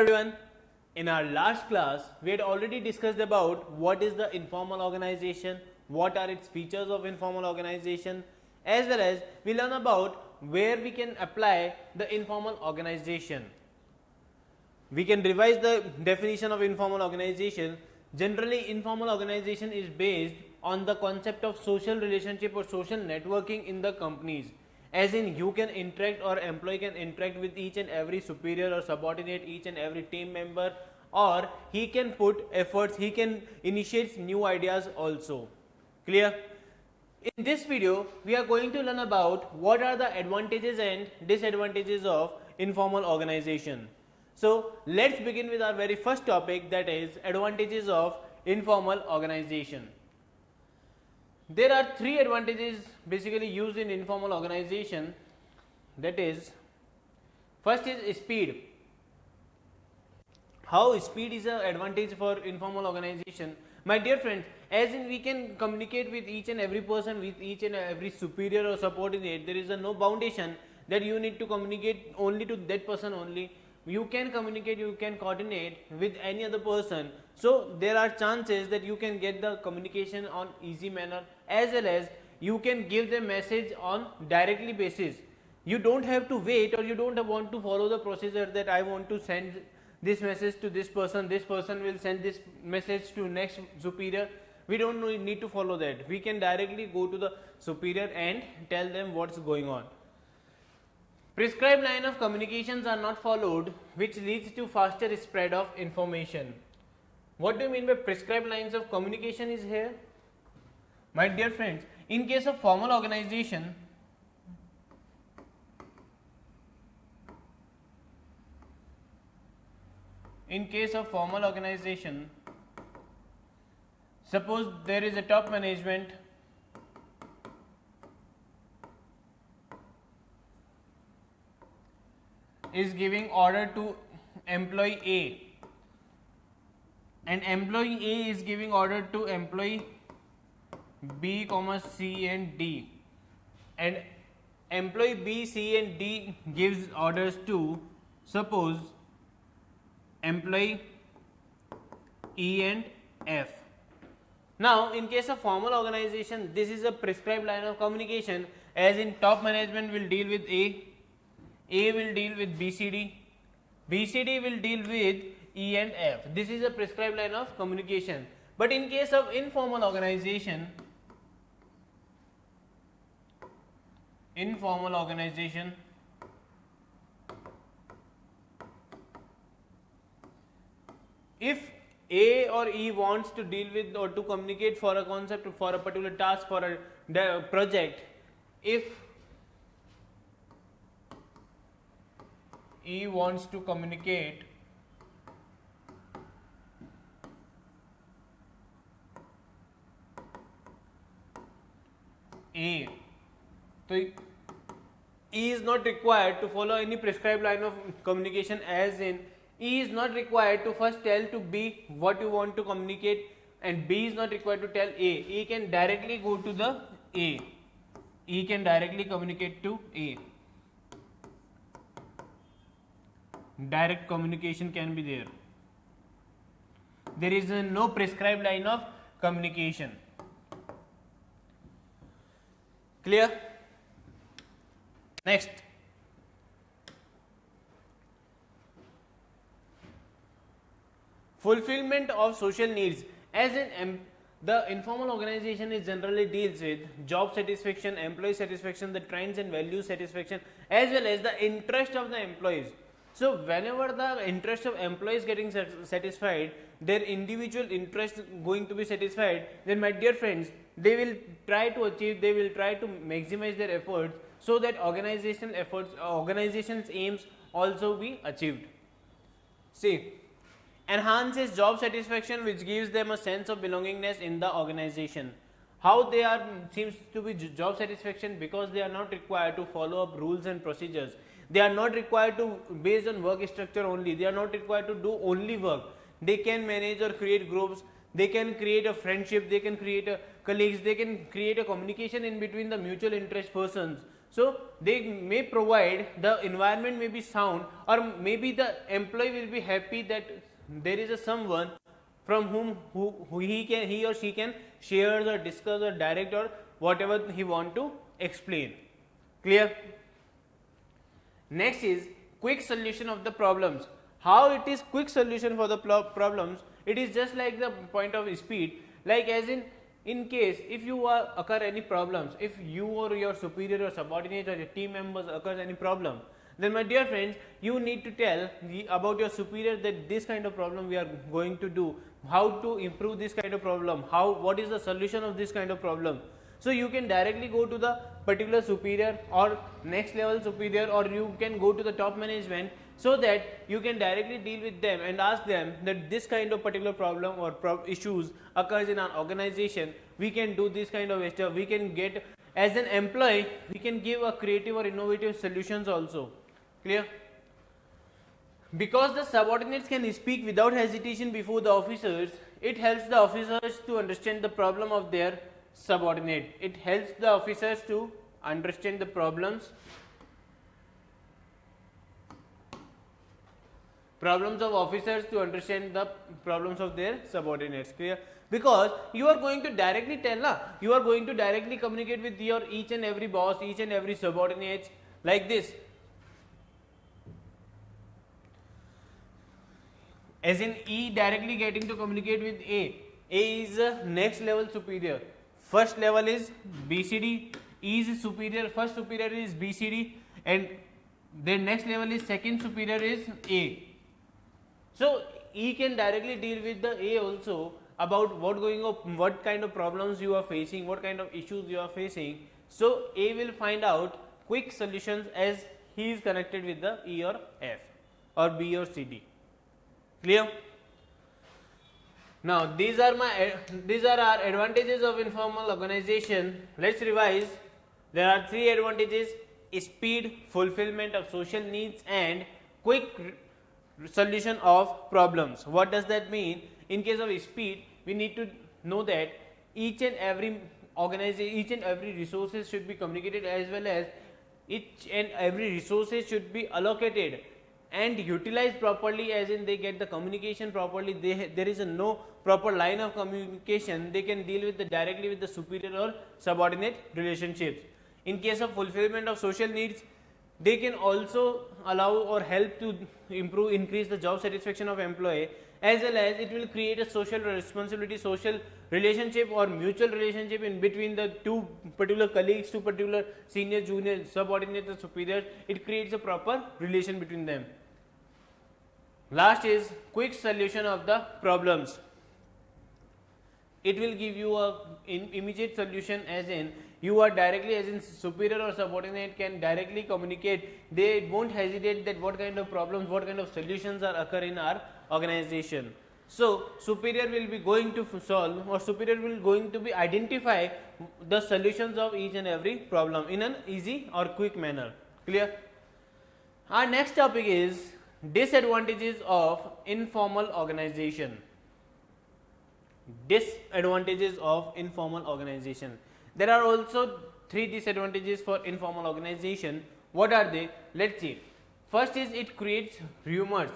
everyone. In our last class, we had already discussed about what is the informal organization, what are its features of informal organization, as well as we learn about where we can apply the informal organization. We can revise the definition of informal organization. Generally, informal organization is based on the concept of social relationship or social networking in the companies, as in you can interact or employee can interact with each and every superior or subordinate, each and every team member, or he can put efforts, he can initiate new ideas also. Clear? In this video, we are going to learn about what are the advantages and disadvantages of informal organization. So let's begin with our very first topic, that is advantages of informal organization. There are three advantages basically used in informal organization, that is, first is speed. How speed is an advantage for informal organization? My dear friends, as in we can communicate with each and every person, with each and every superior or subordinate, there is no foundation that you need to communicate only to that person only. You can communicate, you can coordinate with any other person. So there are chances that you can get the communication on easy manner, as well as you can give the message on directly basis. You don't have to wait, or you don't want to follow the procedure that I want to send this message to this person will send this message to next superior. We don't need to follow that. We can directly go to the superior and tell them what's going on. Prescribed line of communications are not followed, which leads to faster spread of information. What do you mean by prescribed lines of communication is here? My dear friends, in case of formal organization, suppose there is a top management is giving order to employee A, and employee A is giving order to employee B, C and D, and employee B, C and D gives orders to, suppose, employee E and F. Now, in case of formal organization, this is a prescribed line of communication, as in top management will deal with A will deal with BCD will deal with E and F. This is a prescribed line of communication. But in case of informal organization, if A or E wants to deal with or to communicate for a concept, for a particular task, for a project, if E wants to communicate A, so E is not required to follow any prescribed line of communication, as in E is not required to first tell to B what you want to communicate, and B is not required to tell A. E can directly go to the A. E can directly communicate to A. Direct communication can be there. There is no prescribed line of communication. Clear? Next. Fulfillment of social needs, as in the informal organization is generally deals with job satisfaction, employee satisfaction, the trends and values satisfaction, as well as the interest of the employees. So whenever the interest of employees getting satisfied, their individual interest going to be satisfied, then my dear friends, they will try to achieve, they will try to maximize their efforts, so that organization's aims also be achieved. See, enhances job satisfaction, which gives them a sense of belongingness in the organization. How they are seems to be job satisfaction? Because they are not required to follow up rules and procedures. They are not required to based on work structure only. They are not required to do only work. They can manage or create groups. They can create a friendship. They can create a colleagues. They can create a communication in between the mutual interest persons. So they may provide, the environment may be sound, or maybe the employee will be happy that there is a someone from whom who he or she can share or discuss or direct or whatever he want to explain. Clear? Next is quick solution of the problems. How it is quick solution for the problems? It is just like the point of speed, like as in case if you occur any problems, if you or your superior or subordinate or your team members occurs any problem, then my dear friends, you need to tell about your superior that this kind of problem we are going to do, how to improve this kind of problem, what is the solution of this kind of problem. So you can directly go to the particular superior or next level superior, or you can go to the top management, so that you can directly deal with them and ask them that this kind of particular problem or issues occurs in our organization, we can do this kind of stuff, we can get, as an employee we can give a creative or innovative solutions also. Clear? Because the subordinates can speak without hesitation before the officers, it helps the officers to understand the problem of their subordinate. It helps the officers to understand the problems of officers, to understand the problems of their subordinates. Clear? Because you are going to directly tell, you are going to directly communicate with your each and every boss, each and every subordinates, like this. As in E directly getting to communicate with A. A is a next level superior. First level is BCD. E is superior. First superior is BCD, and their next level is second superior is A. So E can directly deal with the A also about what kind of problems you are facing, what kind of issues you are facing. So A will find out quick solutions as he is connected with the E or F or B or CD. Clear? Now these are our advantages of informal organization. Let's revise. There are 3 advantages: speed, fulfillment of social needs, and quick solution of problems. What does that mean? In case of speed, we need to know that each and every organization, each and every resources should be communicated, as well as each and every resources should be allocated and utilized properly, as in they get the communication properly. There is no proper line of communication, they can deal with directly with the superior or subordinate relationships. In case of fulfillment of social needs, they can also allow or help to increase the job satisfaction of employee, as well as it will create a social responsibility, social relationship or mutual relationship in between the two particular colleagues, two particular senior, junior, subordinate or superior. It creates a proper relation between them. Last is quick solution of the problems. It will give you a immediate solution, as in you are directly, as in superior or subordinate can directly communicate. They won't hesitate that what kind of problems, what kind of solutions are occur in our organization. So superior will be going to solve, or superior will going to be identify the solutions of each and every problem in an easy or quick manner. Clear? Our next topic is disadvantages of informal organization. Disadvantages of informal organization. There are also 3 disadvantages for informal organization. What are they? Let's see. First is it creates rumors.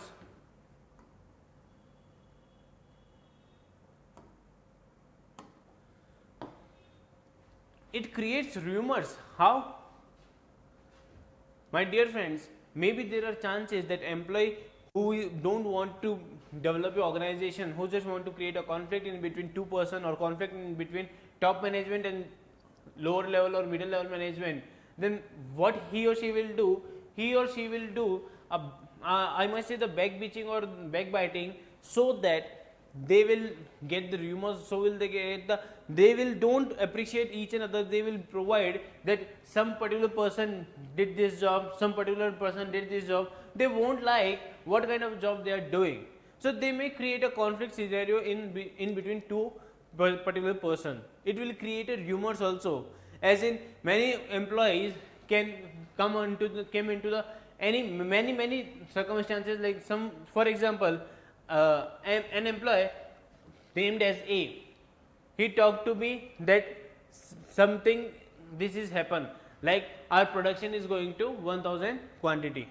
It creates rumors. How? My dear friends, maybe there are chances that employee who don't want to develop your organization, who just want to create a conflict in between 2 person, or conflict in between top management and lower level or middle level management, then what he or she will do, I must say the backbitching or backbiting, so that they will get the rumors, so will they get they will don't appreciate each another. They will provide that some particular person did this job, some particular person did this job. They won't like what kind of job they are doing. So they may create a conflict scenario in between 2 particular person. It will create a rumors also, as in many employees can come into the many circumstances, like some, for example, an employee named as A, he talked to me that something this is happened, Like our production is going to 1000 quantity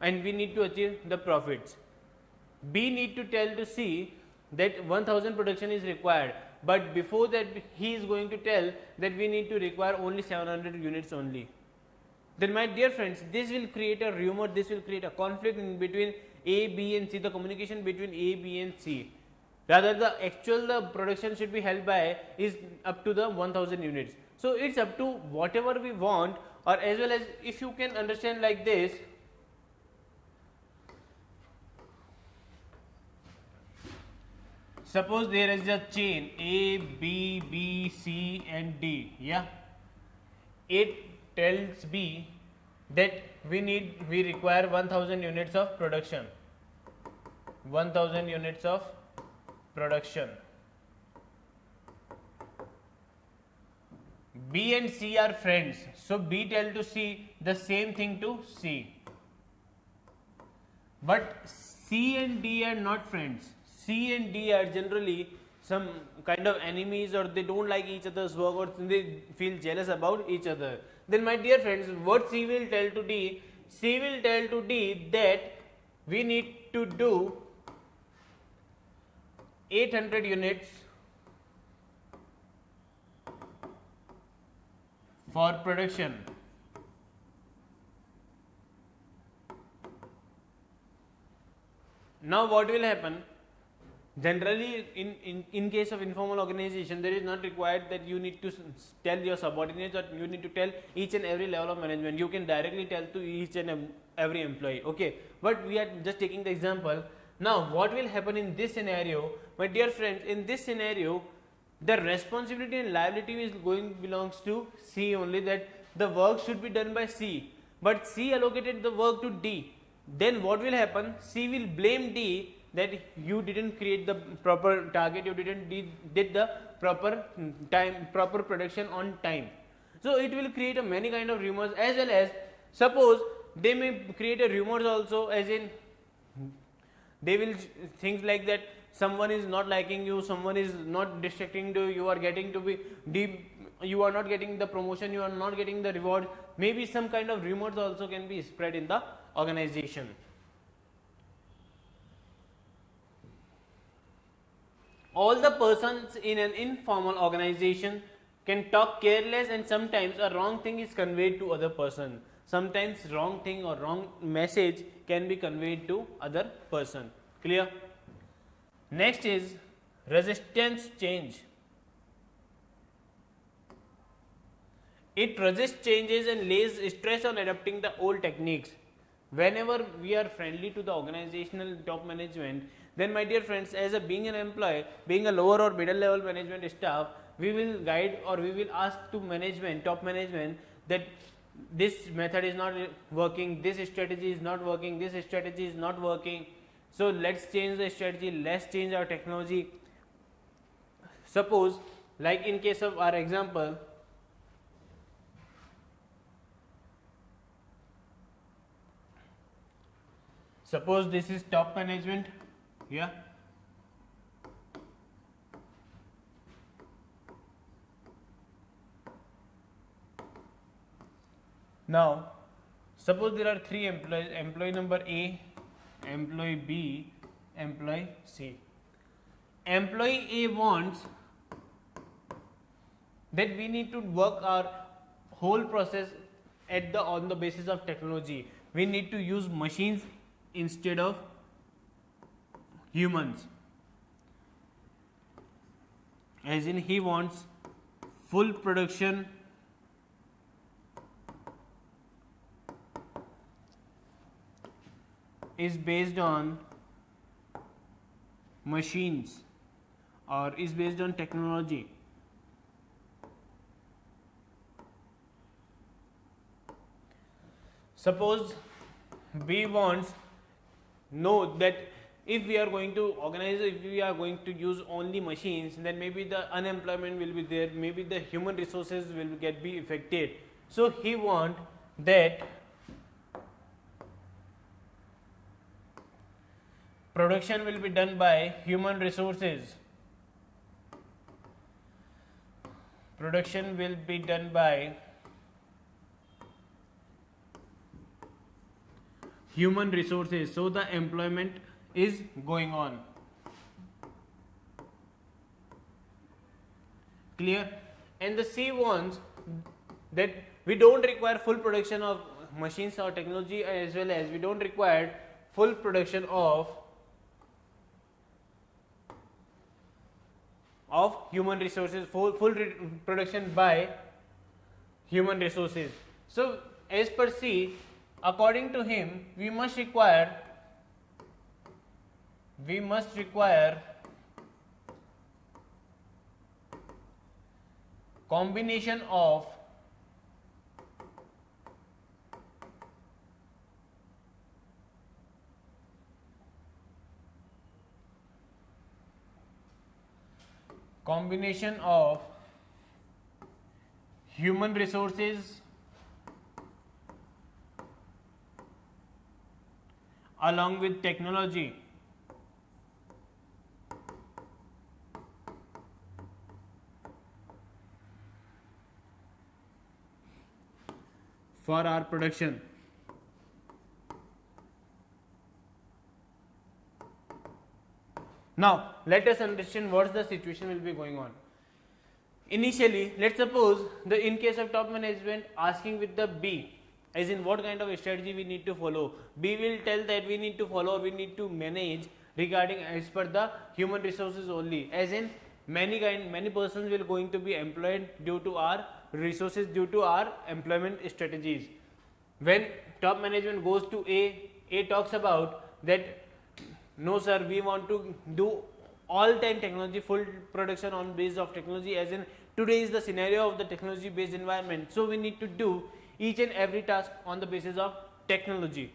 and we need to achieve the profits. B need to tell to C that 1000 production is required, but before that he is going to tell that we need to require only 700 units only. Then my dear friends, this will create a rumor, this will create a conflict in between A, B and C, the communication between A, B and C. Rather the actual the production should be held by is up to the 1000 units. So it's up to whatever we want, or as well as if you can understand like this. Suppose there is a chain A, B, B, C and D. Yeah. It tells B that we require 1000 units of production. 1000 units of production. B and C are friends, so B tell to C the same thing to C. But C and D are not friends. C and D are generally some kind of enemies, or they don't like each other's work, or they feel jealous about each other. Then my dear friends, what C will tell to D? C will tell to D that we need to do 800 units for production. Now what will happen? Generally in case of informal organization, there is not required that you need to tell your subordinates, or you need to tell each and every level of management. You can directly tell to each and every employee. Okay, but we are just taking the example. Now what will happen in this scenario? My dear friends, in this scenario the responsibility and liability is belongs to C only, that the work should be done by C, but C allocated the work to D. Then what will happen? C will blame D that you didn't create the proper target, you didn't did the proper proper production on time. So it will create a many kind of rumors, as well as suppose they may create a rumors also, as in they will things like that someone is not liking you, someone is not distracting you, you are getting to be deep, you are not getting the promotion, you are not getting the reward. Maybe some kind of rumors also can be spread in the organization. All the persons in an informal organization can talk careless, and sometimes a wrong thing is conveyed to other person. Sometimes wrong thing or wrong message can be conveyed to other person. Clear? Next is resistance change. It resists changes and lays stress on adapting the old techniques. Whenever we are friendly to the organizational top management, then my dear friends, as a being an employee, being a lower or middle level management staff, we will guide or we will ask to management, top management, that this method is not working, this strategy is not working, this strategy is not working. So let's change the strategy, let's change our technology. Suppose, like in case of our example, suppose this is top management, yeah. Now, suppose there are three employees, employee number A, employee B, employee C. Employee A wants that we need to work our whole process on the basis of technology. We need to use machines instead of humans. As in, he wants full production is based on machines or is based on technology. Suppose B wants know that if we are going to organize, if we are going to use only machines, then maybe the unemployment will be there, maybe the human resources will be affected. So he want that production will be done by human resources. Production will be done by human resources, so the employment is going on. Clear? And the C wants that we don't require full production of machines or technology, as well as we don't require full production of human resources, full production by human resources. So as per C, according to him, we must require combination of human resources along with technology for our production. Now let us understand what the situation will be going on. Initially, let's suppose the in case of top management asking with the B, as in what kind of strategy we need to follow. B will tell that we need to follow, we need to manage regarding as per the human resources only, as in many persons will going to be employed due to our resources, due to our employment strategies. When top management goes to A talks about that no sir, we want to do all time technology, full production on base of technology, as in today is the scenario of the technology based environment, so we need to do each and every task on the basis of technology.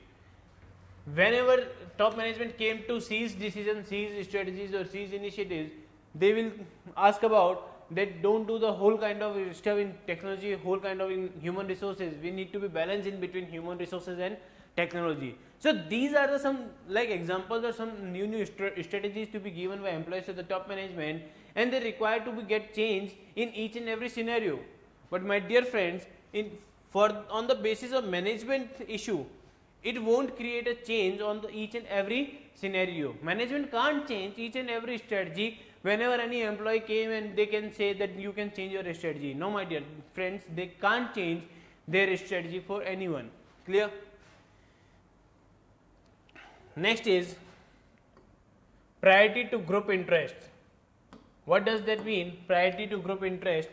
Whenever top management came to C's decision, C's strategies or C's initiatives, they will ask about that don't do the whole kind of stuff in technology, whole kind of in human resources. We need to be balanced in between human resources and technology. So these are the some like examples or some new strategies to be given by employees to the top management, and they require to be get change in each and every scenario. But my dear friends, on the basis of management issue, it won't create a change on each and every scenario. Management can't change each and every strategy. Whenever any employee came and they can say that you can change your strategy. No, my dear friends, they can't change their strategy for anyone. Clear? Next is priority to group interest. What does that mean? Priority to group interest.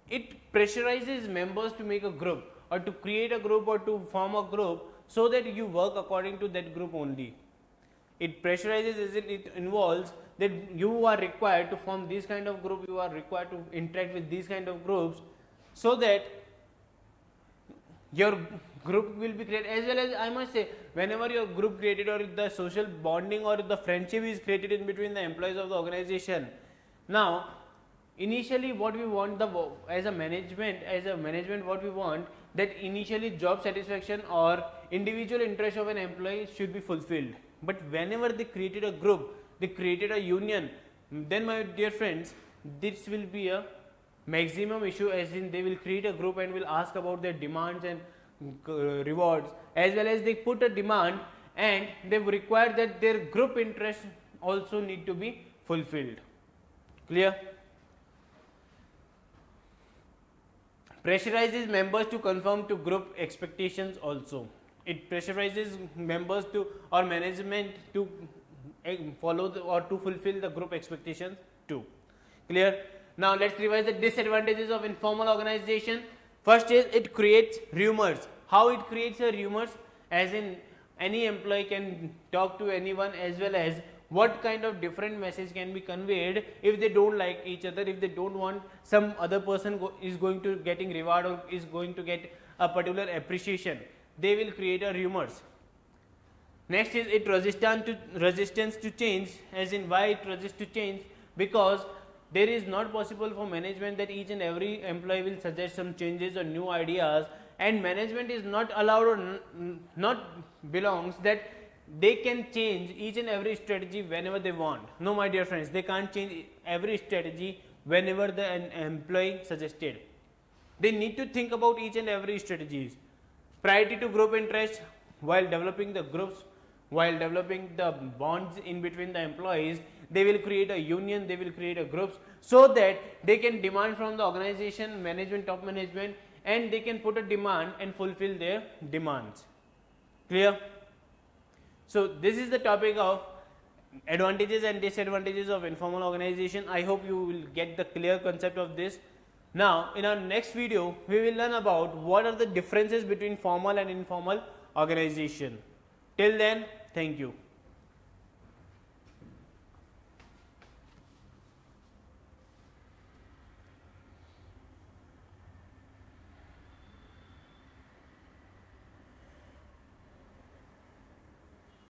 It pressurizes members to make a group or to create a group or to form a group so that you work according to that group only. It pressurizes as it involves that you are required to form this kind of group, you are required to interact with these kind of groups so that your group will be created. As well as I must say, whenever your group created or the social bonding or the friendship is created in between the employees of the organization. Now initially what we want as a management what we want, that initially job satisfaction or individual interest of an employee should be fulfilled. But whenever they created a group, they created a union, then my dear friends, this will be a maximum issue, as in they will create a group and will ask about their demands and rewards, as well as they put a demand and they require that their group interest also need to be fulfilled. Clear? Pressurizes members to conform to group expectations also. It pressurizes members to or management to follow or to fulfill the group expectations too. Clear? Now let's revise the disadvantages of informal organization. First is it creates rumors. How it creates a rumors? As in any employee can talk to anyone, as well as what kind of different message can be conveyed if they don't like each other, if they don't want some other person is going to getting reward or is going to get a particular appreciation, they will create a rumors. Next is it resistance to change, as in why it resists to change, because there is not possible for management that each and every employee will suggest some changes or new ideas, and management is not allowed or not belongs that they can change each and every strategy whenever they want. No, my dear friends, they can't change every strategy whenever the employee suggested. They need to think about each and every strategies. Priority to group interest. while developing the groups, while developing the bonds in between the employees, they will create a union, they will create a groups, so that they can demand from the organization management, top management, and they can put a demand and fulfill their demands. Clear? So this is the topic of advantages and disadvantages of informal organization. I hope you will get the clear concept of this. Now in our next video we will learn about what are the differences between formal and informal organization. Till then, thank you.